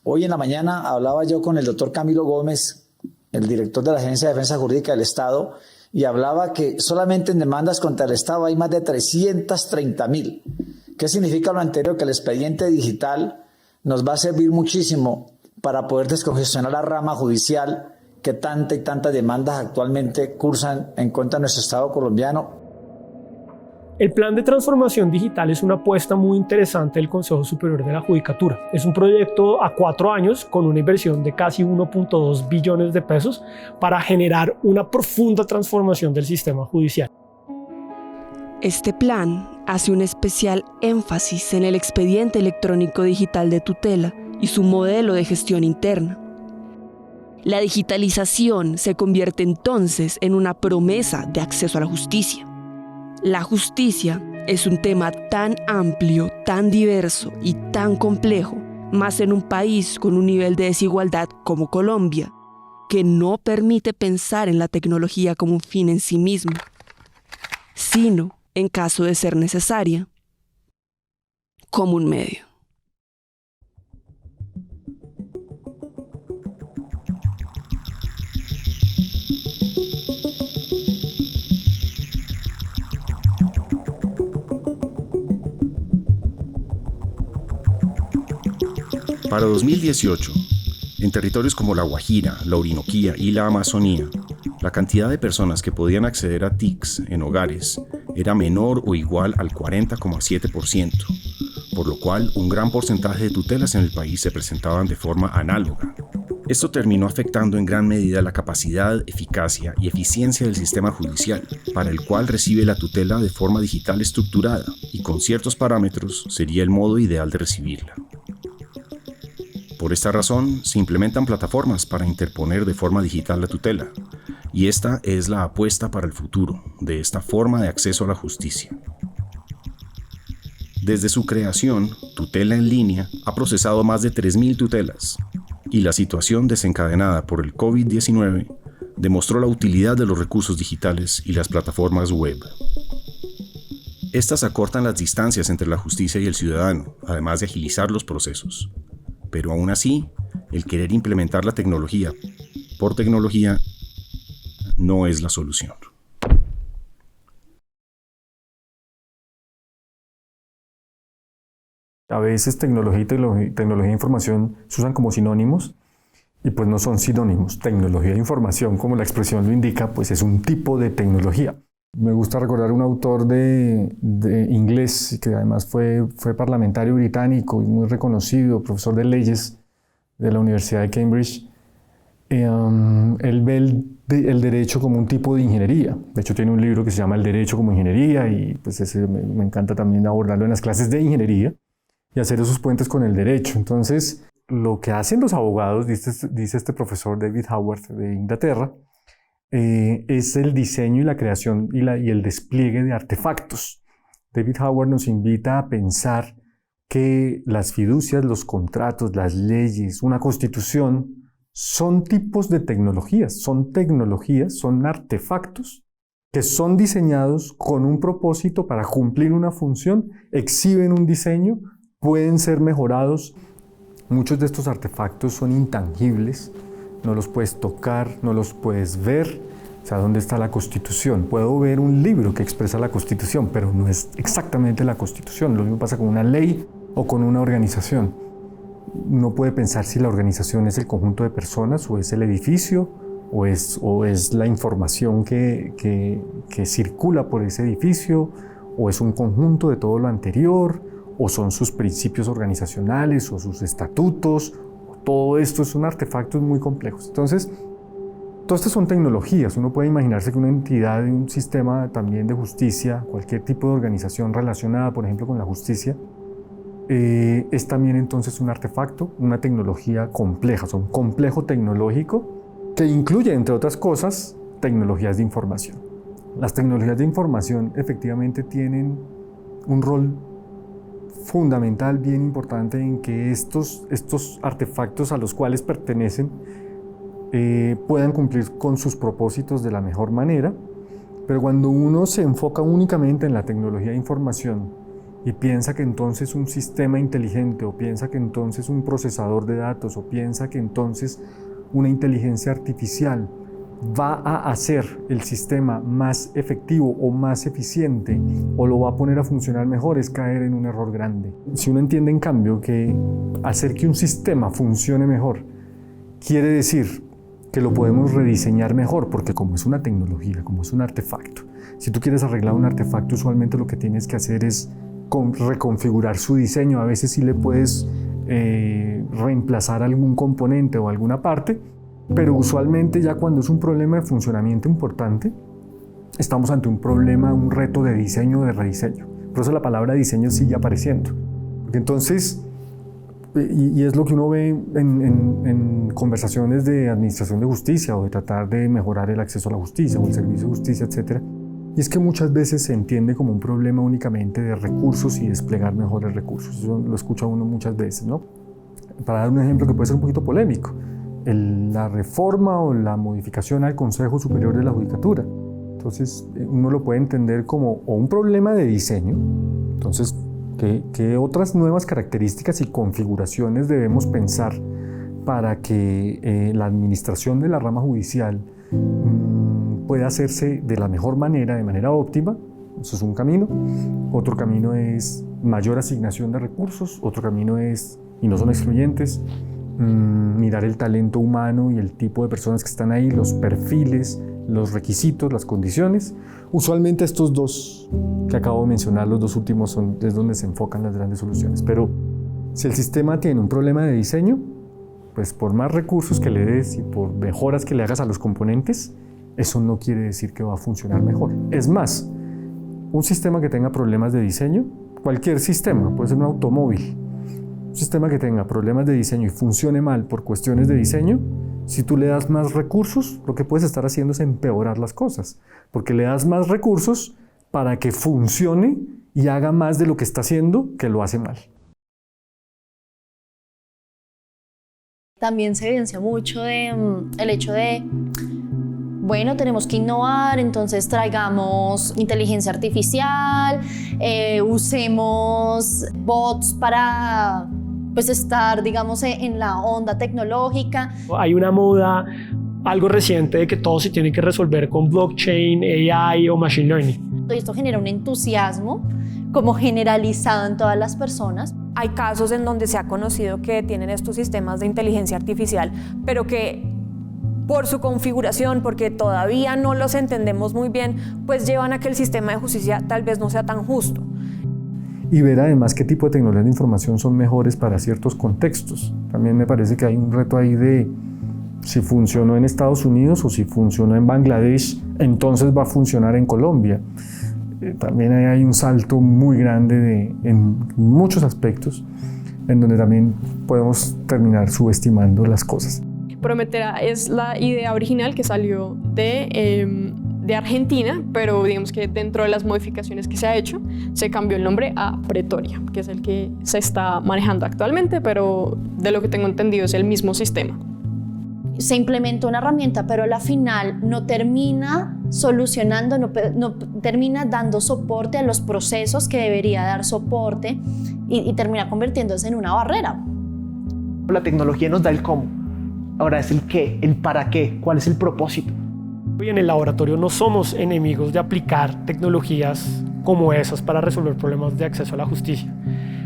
Hoy en la mañana hablaba yo con el doctor Camilo Gómez, el director de la Agencia de Defensa Jurídica del Estado, y hablaba que solamente en demandas contra el Estado hay más de 330.000. ¿Qué significa lo anterior? Que el expediente digital nos va a servir muchísimo para poder descongestionar la rama judicial que tanta y tantas demandas actualmente cursan en contra de nuestro Estado colombiano. El plan de transformación digital es una apuesta muy interesante del Consejo Superior de la Judicatura. Es un proyecto a 4 años con una inversión de casi 1.2 billones de pesos para generar una profunda transformación del sistema judicial. Este plan hace un especial énfasis en el expediente electrónico digital de tutela y su modelo de gestión interna. La digitalización se convierte entonces en una promesa de acceso a la justicia. La justicia es un tema tan amplio, tan diverso y tan complejo, más en un país con un nivel de desigualdad como Colombia, que no permite pensar en la tecnología como un fin en sí mismo, sino, en caso de ser necesaria, como un medio. Para 2018, en territorios como La Guajira, la Orinoquía y la Amazonía, la cantidad de personas que podían acceder a TICs en hogares era menor o igual al 40,7%, por lo cual un gran porcentaje de tutelas en el país se presentaban de forma análoga. Esto terminó afectando en gran medida la capacidad, eficacia y eficiencia del sistema judicial, para el cual recibe la tutela de forma digital estructurada y con ciertos parámetros sería el modo ideal de recibirla. Por esta razón, se implementan plataformas para interponer de forma digital la tutela, y esta es la apuesta para el futuro de esta forma de acceso a la justicia. Desde su creación, Tutela en Línea ha procesado más de 3.000 tutelas, y la situación desencadenada por el COVID-19 demostró la utilidad de los recursos digitales y las plataformas web. Estas acortan las distancias entre la justicia y el ciudadano, además de agilizar los procesos. Pero aún así, el querer implementar la tecnología por tecnología no es la solución. A veces tecnología y tecnología de información se usan como sinónimos y pues no son sinónimos. Tecnología de información, como la expresión lo indica, pues es un tipo de tecnología. Me gusta recordar un autor de inglés que además fue parlamentario británico y muy reconocido, profesor de leyes de la Universidad de Cambridge. Él ve el derecho como un tipo de ingeniería. De hecho, tiene un libro que se llama El Derecho como Ingeniería y pues me encanta también abordarlo en las clases de ingeniería y hacer esos puentes con el derecho. Entonces, lo que hacen los abogados, dice este profesor David Howard de Inglaterra, es el diseño y la creación y el despliegue de artefactos. David Howard nos invita a pensar que las fiducias, los contratos, las leyes, una constitución son tipos de tecnologías, son artefactos que son diseñados con un propósito para cumplir una función, exhiben un diseño, pueden ser mejorados. Muchos de estos artefactos son intangibles, no los puedes tocar, no los puedes ver. O sea, ¿dónde está la Constitución? Puedo ver un libro que expresa la Constitución, pero no es exactamente la Constitución. Lo mismo pasa con una ley o con una organización. Uno puede pensar si la organización es el conjunto de personas, o es el edificio, o es la información que circula por ese edificio, o es un conjunto de todo lo anterior, o son sus principios organizacionales, o sus estatutos. Todo esto son artefactos muy complejos. Entonces, todas estas son tecnologías. Uno puede imaginarse que una entidad de un sistema también de justicia, cualquier tipo de organización relacionada, por ejemplo, con la justicia, es también entonces un artefacto, una tecnología compleja, un complejo tecnológico que incluye, entre otras cosas, tecnologías de información. Las tecnologías de información efectivamente tienen un rol fundamental, bien importante, en que estos artefactos a los cuales pertenecen puedan cumplir con sus propósitos de la mejor manera, pero cuando uno se enfoca únicamente en la tecnología de información y piensa que entonces un sistema inteligente, o piensa que entonces un procesador de datos, o piensa que entonces una inteligencia artificial va a hacer el sistema más efectivo o más eficiente, o lo va a poner a funcionar mejor, es caer en un error grande. Si uno entiende, en cambio, que hacer que un sistema funcione mejor quiere decir que lo podemos rediseñar mejor, porque como es una tecnología, como es un artefacto, si tú quieres arreglar un artefacto, usualmente lo que tienes que hacer es reconfigurar su diseño. A veces sí le puedes reemplazar algún componente o alguna parte, pero usualmente ya cuando es un problema de funcionamiento importante, estamos ante un problema, un reto de diseño o de rediseño. Por eso la palabra diseño sigue apareciendo. Porque entonces, y es lo que uno ve en conversaciones de administración de justicia o de tratar de mejorar el acceso a la justicia o el servicio de justicia, etc. Y es que muchas veces se entiende como un problema únicamente de recursos y desplegar mejores recursos. Eso lo escucha uno muchas veces, ¿no? Para dar un ejemplo que puede ser un poquito polémico, la reforma o la modificación al Consejo Superior de la Judicatura. Entonces, uno lo puede entender como o un problema de diseño. Entonces, ¿qué otras nuevas características y configuraciones debemos pensar para que la administración de la rama judicial pueda hacerse de la mejor manera, de manera óptima? Eso es un camino. Otro camino es mayor asignación de recursos. Otro camino es, y no son excluyentes, mirar el talento humano y el tipo de personas que están ahí, los perfiles, los requisitos, las condiciones. Usualmente estos dos que acabo de mencionar, los dos últimos, es donde se enfocan las grandes soluciones. Pero si el sistema tiene un problema de diseño, pues por más recursos que le des y por mejoras que le hagas a los componentes, eso no quiere decir que va a funcionar mejor. Es más, un sistema que tenga problemas de diseño, cualquier sistema, puede ser un automóvil, un sistema que tenga problemas de diseño y funcione mal por cuestiones de diseño, si tú le das más recursos, lo que puedes estar haciendo es empeorar las cosas, porque le das más recursos para que funcione y haga más de lo que está haciendo que lo hace mal. También se evidencia mucho el hecho de, bueno, tenemos que innovar, entonces traigamos inteligencia artificial, usemos bots para pues estar, digamos, en la onda tecnológica. Hay una moda, algo reciente, de que todo se tiene que resolver con blockchain, AI o machine learning. Y esto genera un entusiasmo como generalizado en todas las personas. Hay casos en donde se ha conocido que tienen estos sistemas de inteligencia artificial, pero que por su configuración, porque todavía no los entendemos muy bien, pues llevan a que el sistema de justicia tal vez no sea tan justo. Y ver además qué tipo de tecnologías de información son mejores para ciertos contextos. También me parece que hay un reto ahí de si funcionó en Estados Unidos o si funcionó en Bangladesh, entonces va a funcionar en Colombia. También hay un salto muy grande en muchos aspectos, en donde también podemos terminar subestimando las cosas. Prometera es la idea original que salió de Argentina, pero digamos que dentro de las modificaciones que se ha hecho, se cambió el nombre a Pretoria, que es el que se está manejando actualmente, pero de lo que tengo entendido es el mismo sistema. Se implementó una herramienta, pero a la final no termina solucionando, no termina dando soporte a los procesos que debería dar soporte y termina convirtiéndose en una barrera. La tecnología nos da el cómo, ahora es el qué, el para qué, cuál es el propósito. Hoy en el laboratorio no somos enemigos de aplicar tecnologías como esas para resolver problemas de acceso a la justicia,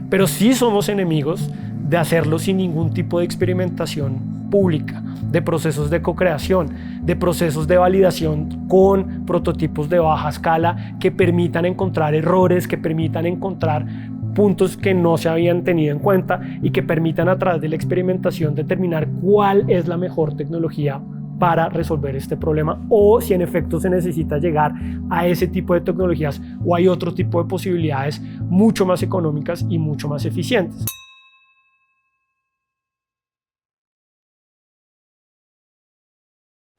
pero sí somos enemigos de hacerlo sin ningún tipo de experimentación pública, de procesos de co-creación, de procesos de validación con prototipos de baja escala que permitan encontrar errores, que permitan encontrar puntos que no se habían tenido en cuenta y que permitan a través de la experimentación determinar cuál es la mejor tecnología para resolver este problema, o si en efecto se necesita llegar a ese tipo de tecnologías o hay otro tipo de posibilidades mucho más económicas y mucho más eficientes.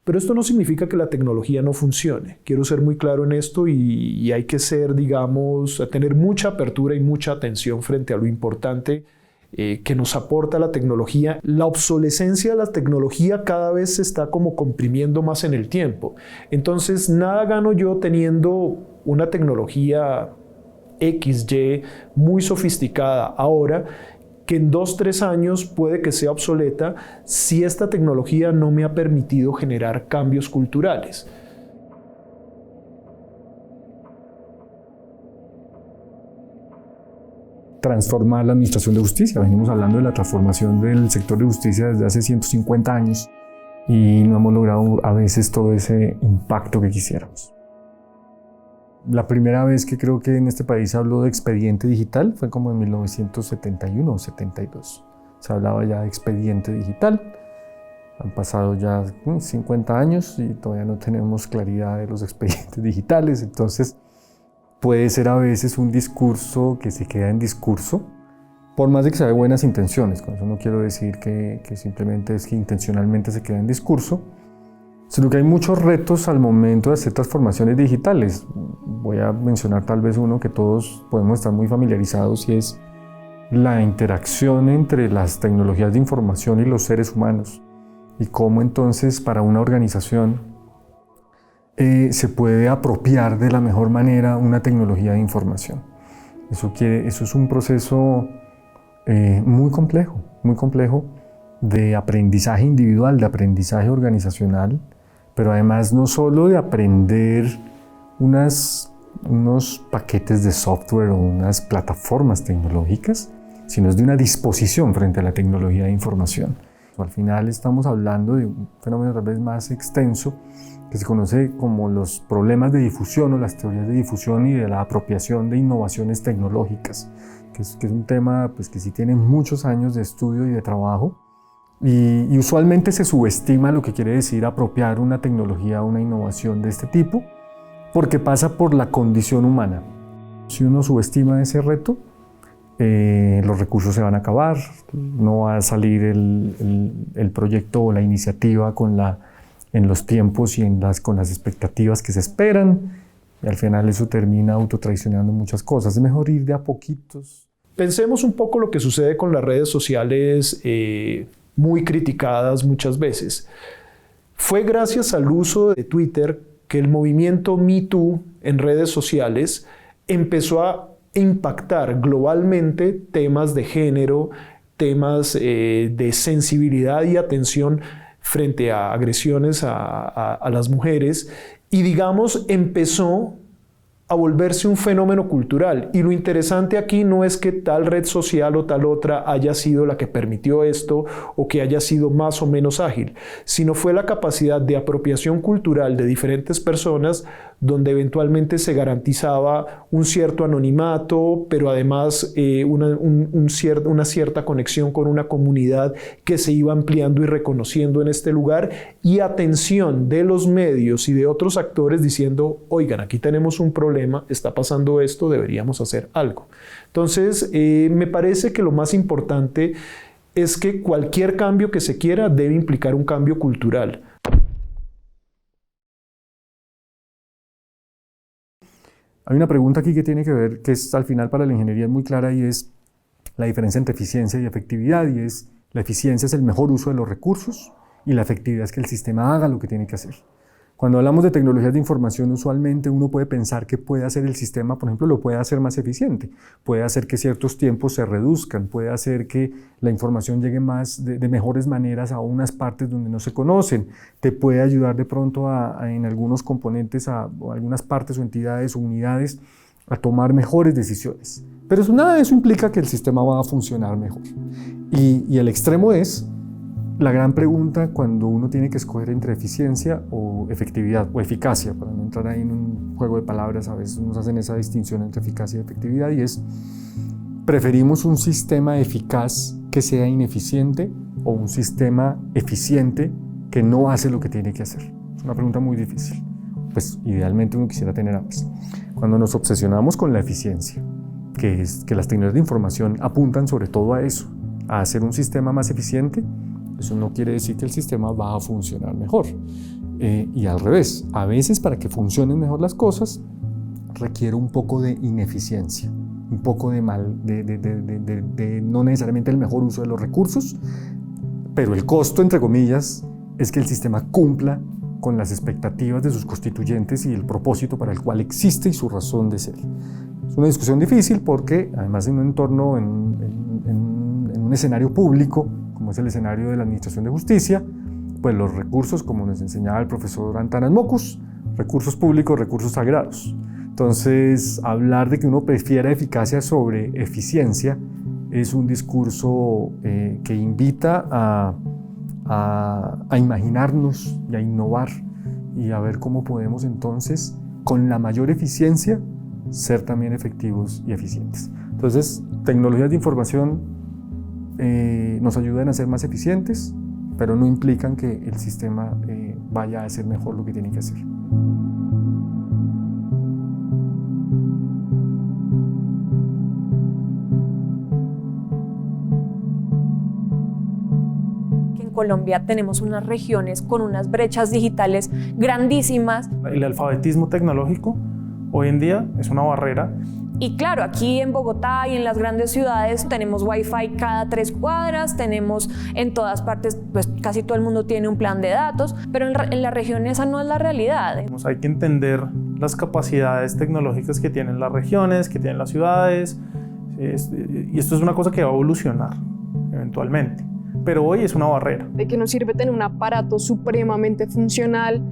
Pero esto no significa que la tecnología no funcione. Quiero ser muy claro en esto y hay que ser, digamos, tener mucha apertura y mucha atención frente a lo importante que nos aporta la tecnología. La obsolescencia de la tecnología cada vez se está como comprimiendo más en el tiempo. Entonces, nada gano yo teniendo una tecnología XY muy sofisticada ahora, que en 2-3 años puede que sea obsoleta si esta tecnología no me ha permitido generar cambios culturales. Transformar la administración de justicia. Venimos hablando de la transformación del sector de justicia desde hace 150 años y no hemos logrado a veces todo ese impacto que quisiéramos. La primera vez que creo que en este país se habló de expediente digital fue como en 1971 o 72. Se hablaba ya de expediente digital. Han pasado ya 50 años y todavía no tenemos claridad de los expedientes digitales. Entonces puede ser a veces un discurso que se queda en discurso, por más de que sea de buenas intenciones. Con eso no quiero decir que simplemente es que intencionalmente se queda en discurso, sino que hay muchos retos al momento de hacer transformaciones digitales. Voy a mencionar tal vez uno que todos podemos estar muy familiarizados y es la interacción entre las tecnologías de información y los seres humanos y cómo entonces para una organización se puede apropiar de la mejor manera una tecnología de información. Eso es un proceso muy complejo de aprendizaje individual, de aprendizaje organizacional, pero además no solo de aprender unos paquetes de software o unas plataformas tecnológicas, sino es de una disposición frente a la tecnología de información. Al final estamos hablando de un fenómeno tal vez más extenso que se conoce como los problemas de difusión o las teorías de difusión y de la apropiación de innovaciones tecnológicas, que es un tema pues, que sí tiene muchos años de estudio y de trabajo. Y usualmente se subestima lo que quiere decir apropiar una tecnología o una innovación de este tipo, porque pasa por la condición humana. Si uno subestima ese reto, los recursos se van a acabar, no va a salir el proyecto o la iniciativa en los tiempos y con las expectativas que se esperan, y al final eso termina autotraicionando muchas cosas. Es mejor ir de a poquitos. Pensemos un poco lo que sucede con las redes sociales, muy criticadas muchas veces. Fue gracias al uso de Twitter que el movimiento Me Too en redes sociales empezó a impactar globalmente temas de género, temas de sensibilidad y atención frente a agresiones a las mujeres, y digamos empezó a volverse un fenómeno cultural. Y lo interesante aquí no es que tal red social o tal otra haya sido la que permitió esto o que haya sido más o menos ágil, sino fue la capacidad de apropiación cultural de diferentes personas donde eventualmente se garantizaba un cierto anonimato, pero además una cierta conexión con una comunidad que se iba ampliando y reconociendo en este lugar, y atención de los medios y de otros actores diciendo, oigan, aquí tenemos un problema, está pasando esto, deberíamos hacer algo. Entonces, me parece que lo más importante es que cualquier cambio que se quiera debe implicar un cambio cultural. Hay una pregunta aquí que tiene que ver, que es al final para la ingeniería muy clara, y es la diferencia entre eficiencia y efectividad, y es la eficiencia es el mejor uso de los recursos y la efectividad es que el sistema haga lo que tiene que hacer. Cuando hablamos de tecnologías de información, usualmente uno puede pensar que puede hacer el sistema, por ejemplo, lo puede hacer más eficiente, puede hacer que ciertos tiempos se reduzcan, puede hacer que la información llegue más de mejores maneras a unas partes donde no se conocen, te puede ayudar de pronto en algunos componentes, o algunas partes o entidades o unidades a tomar mejores decisiones. Pero nada de eso implica que el sistema va a funcionar mejor. Y el extremo es la gran pregunta cuando uno tiene que escoger entre eficiencia o efectividad, o eficacia, para no entrar ahí en un juego de palabras. A veces nos hacen esa distinción entre eficacia y efectividad, y es, ¿preferimos un sistema eficaz que sea ineficiente o un sistema eficiente que no hace lo que tiene que hacer? Es una pregunta muy difícil. Pues idealmente uno quisiera tener ambas. Cuando nos obsesionamos con la eficiencia, que es que las tecnologías de información apuntan sobre todo a eso, a hacer un sistema más eficiente, eso no quiere decir que el sistema va a funcionar mejor. Y al revés, a veces para que funcionen mejor las cosas requiere un poco de ineficiencia, un poco de no necesariamente el mejor uso de los recursos, pero el costo, entre comillas, es que el sistema cumpla con las expectativas de sus constituyentes y el propósito para el cual existe y su razón de ser. Es una discusión difícil porque, además, en un entorno, en un escenario público, como es el escenario de la Administración de Justicia, pues los recursos, como nos enseñaba el profesor Antanas Mockus, recursos públicos, recursos sagrados. Entonces, hablar de que uno prefiera eficacia sobre eficiencia es un discurso que invita a imaginarnos y a innovar y a ver cómo podemos entonces, con la mayor eficiencia, ser también efectivos y eficientes. Entonces, tecnologías de información nos ayudan a ser más eficientes, pero no implican que el sistema vaya a hacer mejor lo que tiene que hacer. En Colombia tenemos unas regiones con unas brechas digitales grandísimas. El alfabetismo tecnológico hoy en día es una barrera. Y claro, aquí en Bogotá y en las grandes ciudades tenemos Wi-Fi cada 3 cuadras, tenemos en todas partes, pues casi todo el mundo tiene un plan de datos, pero en la región esa no es la realidad. Hay que entender las capacidades tecnológicas que tienen las regiones, que tienen las ciudades, y esto es una cosa que va a evolucionar eventualmente, pero hoy es una barrera. ¿De qué nos sirve tener un aparato supremamente funcional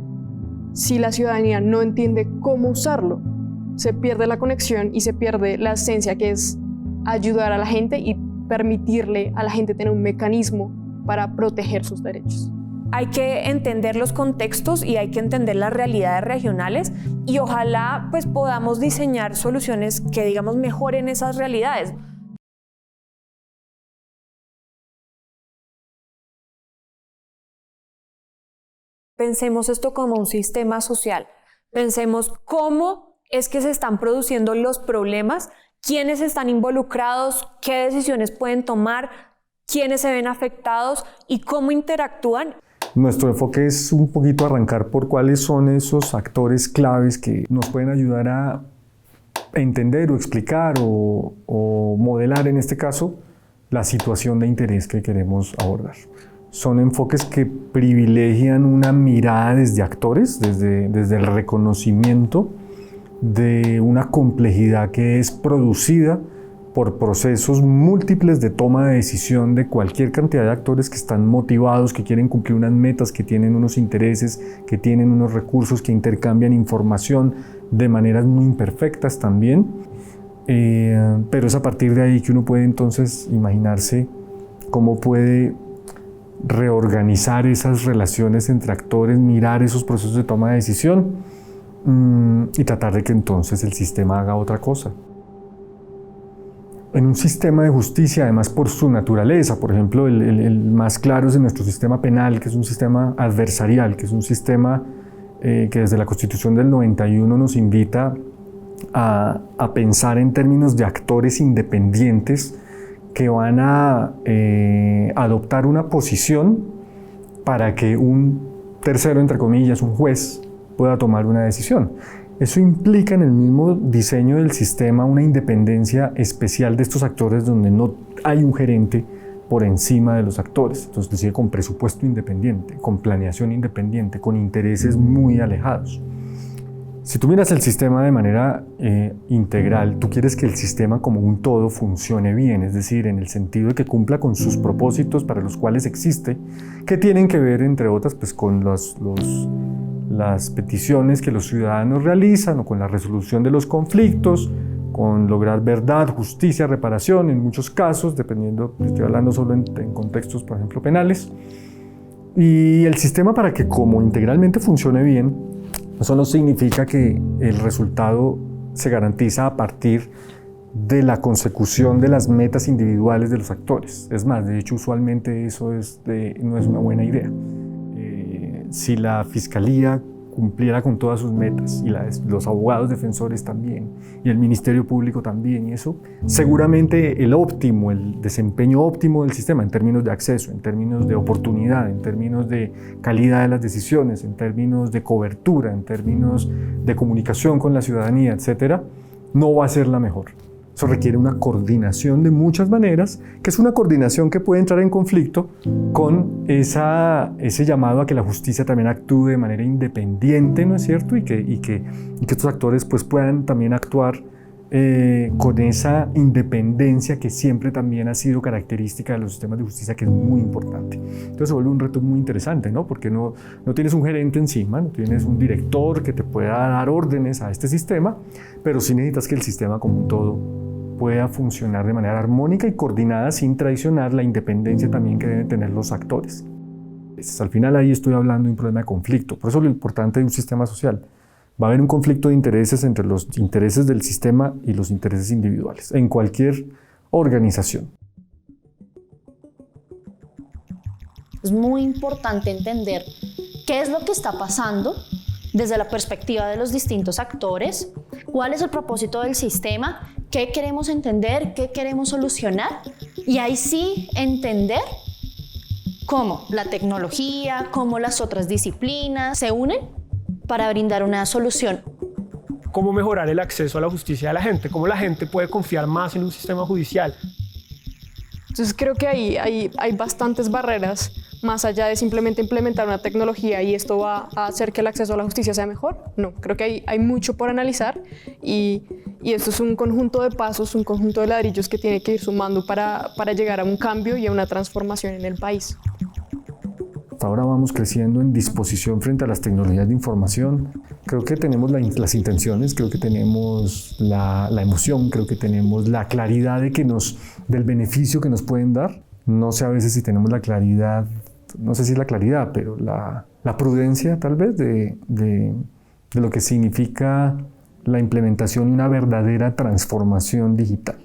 si la ciudadanía no entiende cómo usarlo? Se pierde la conexión y se pierde la esencia, que es ayudar a la gente y permitirle a la gente tener un mecanismo para proteger sus derechos. Hay que entender los contextos y hay que entender las realidades regionales y ojalá pues podamos diseñar soluciones que digamos mejoren esas realidades. Pensemos esto como un sistema social. Pensemos cómo es que se están produciendo los problemas, quiénes están involucrados, qué decisiones pueden tomar, quiénes se ven afectados y cómo interactúan. Nuestro enfoque es un poquito arrancar por cuáles son esos actores claves que nos pueden ayudar a entender o explicar o modelar, en este caso, la situación de interés que queremos abordar. Son enfoques que privilegian una mirada desde actores, desde el reconocimiento de una complejidad que es producida por procesos múltiples de toma de decisión de cualquier cantidad de actores que están motivados, que quieren cumplir unas metas, que tienen unos intereses, que tienen unos recursos, que intercambian información de maneras muy imperfectas también. Pero es a partir de ahí que uno puede entonces imaginarse cómo puede reorganizar esas relaciones entre actores, mirar esos procesos de toma de decisión y tratar de que entonces el sistema haga otra cosa. En un sistema de justicia, además por su naturaleza, por ejemplo, el más claro es en nuestro sistema penal, que es un sistema adversarial, que es un sistema que desde la Constitución del 91 nos invita a pensar en términos de actores independientes que van a adoptar una posición para que un tercero, entre comillas, un juez, pueda tomar una decisión. Eso implica en el mismo diseño del sistema una independencia especial de estos actores donde no hay un gerente por encima de los actores. Entonces, decir, con presupuesto independiente, con planeación independiente, con intereses muy alejados. Si tú miras el sistema de manera integral, tú quieres que el sistema como un todo funcione bien, es decir, en el sentido de que cumpla con sus propósitos para los cuales existe, que tienen que ver, entre otras, pues, con las peticiones que los ciudadanos realizan o con la resolución de los conflictos, con lograr verdad, justicia, reparación en muchos casos, dependiendo, estoy hablando solo en contextos, por ejemplo, penales. Y el sistema, para que como integralmente funcione bien, eso no significa que el resultado se garantiza a partir de la consecución de las metas individuales de los actores. Es más, de hecho, usualmente eso no es una buena idea. Si la Fiscalía cumpliera con todas sus metas y los abogados defensores también y el Ministerio Público también, y eso, seguramente el desempeño óptimo del sistema en términos de acceso, en términos de oportunidad, en términos de calidad de las decisiones, en términos de cobertura, en términos de comunicación con la ciudadanía, etcétera, no va a ser la mejor. Eso requiere una coordinación de muchas maneras, que es una coordinación que puede entrar en conflicto con ese llamado a que la justicia también actúe de manera independiente, ¿no es cierto? Y que estos actores pues puedan también actuar con esa independencia que siempre también ha sido característica de los sistemas de justicia, que es muy importante. Entonces se vuelve un reto muy interesante, ¿no? Porque no tienes un gerente encima, no tienes un director que te pueda dar órdenes a este sistema, pero sí necesitas que el sistema como un todo pueda funcionar de manera armónica y coordinada sin traicionar la independencia también que deben tener los actores. Al final ahí estoy hablando de un problema de conflicto, por eso lo importante de un sistema social. Va a haber un conflicto de intereses entre los intereses del sistema y los intereses individuales, en cualquier organización. Es muy importante entender qué es lo que está pasando desde la perspectiva de los distintos actores, cuál es el propósito del sistema, qué queremos entender, qué queremos solucionar, y ahí sí entender cómo la tecnología, cómo las otras disciplinas se unen para brindar una solución. Cómo mejorar el acceso a la justicia de la gente, cómo la gente puede confiar más en un sistema judicial. Entonces creo que ahí hay bastantes barreras, más allá de simplemente implementar una tecnología y esto va a hacer que el acceso a la justicia sea mejor. No, creo que hay mucho por analizar y esto es un conjunto de pasos, un conjunto de ladrillos que tiene que ir sumando para llegar a un cambio y a una transformación en el país. Hasta ahora vamos creciendo en disposición frente a las tecnologías de información. Creo que tenemos las intenciones, creo que tenemos la emoción, creo que tenemos la claridad del beneficio que nos pueden dar. No sé a veces si tenemos la claridad, no sé si es la claridad, pero la prudencia tal vez de lo que significa la implementación de una verdadera transformación digital.